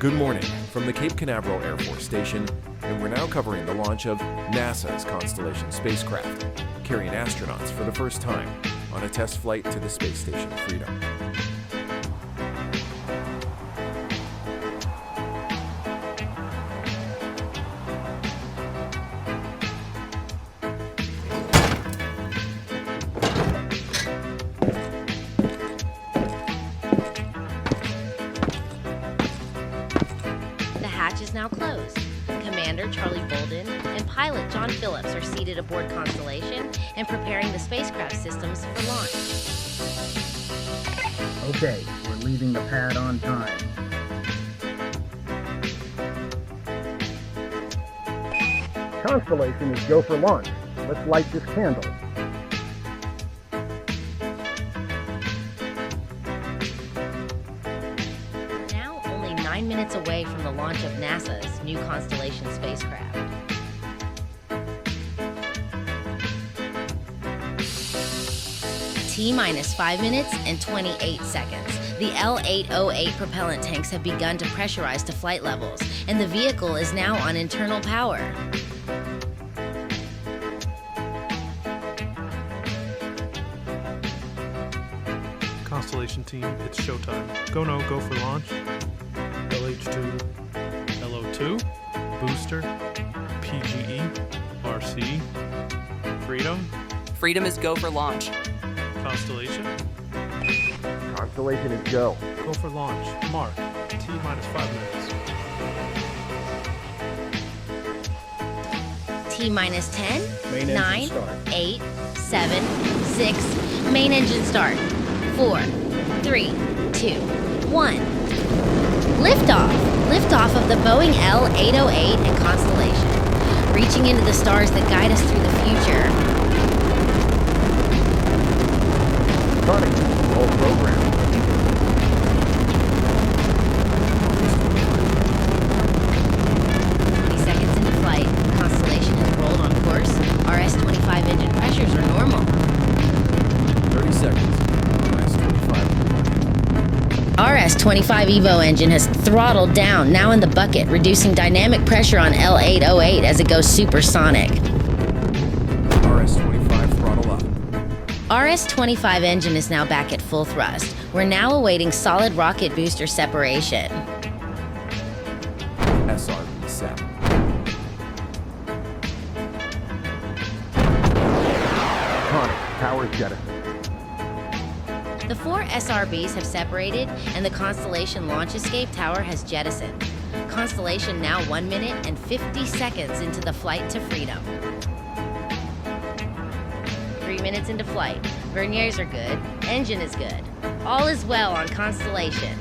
Good morning from the Cape Canaveral Air Force Station, and we're now covering the launch of NASA's Constellation spacecraft, carrying astronauts for the first time on a test flight to the space station Freedom. The hatch is now closed. Commander Charlie Bolden and pilot John Phillips are seated aboard Constellation and preparing the spacecraft systems for launch. Okay, we're leaving the pad on time. Constellation is go for launch. Let's light this candle. We're now only 9 minutes away from the launch of NASA's new Constellation spacecraft. T-minus 5 minutes and 28 seconds. The L808 propellant tanks have begun to pressurize to flight levels, and the vehicle is now on internal power. Constellation team, it's showtime. Go no, go for launch. LH2, LO2, booster, PGE, RC, Freedom, Freedom is go for launch. Constellation, Constellation is go. go for launch. Mark, T-minus 5 minutes. T-minus 10, Main engine 9, start. 8, 7, 6, main engine start. 4, 3, 2, 1. Liftoff! Liftoff of the Boeing L808 and Constellation, reaching into the stars that guide us through the future. Starting roll program. Seconds into flight, Constellation has rolled on course. RS-25 engine pressures are normal. 30 seconds. RS-25 Evo engine has throttled down, now in the bucket, reducing dynamic pressure on L808 as it goes supersonic. RS-25 throttle up. RS-25 engine is now back at full thrust. We're now awaiting solid rocket booster separation. SRB set. Connor, power jettison. The 4 SRBs have separated, and the Constellation launch escape tower has jettisoned. Constellation now 1 minute and 50 seconds into the flight to Freedom. 3 minutes into flight. Verniers are good. Engine is good. All is well on Constellation.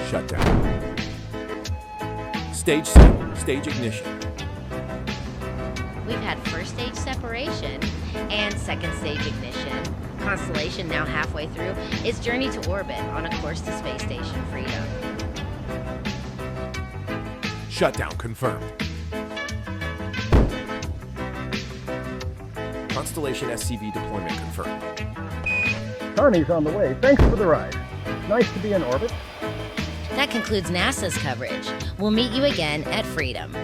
Shutdown. Stage set. Stage ignition. We've had first stage separation and second stage ignition. Constellation, now halfway through its journey to orbit on a course to Space Station Freedom. Shutdown confirmed. Constellation SCV deployment confirmed. Connie's on the way. Thanks for the ride. Nice to be in orbit. That concludes NASA's coverage. We'll meet you again at Freedom.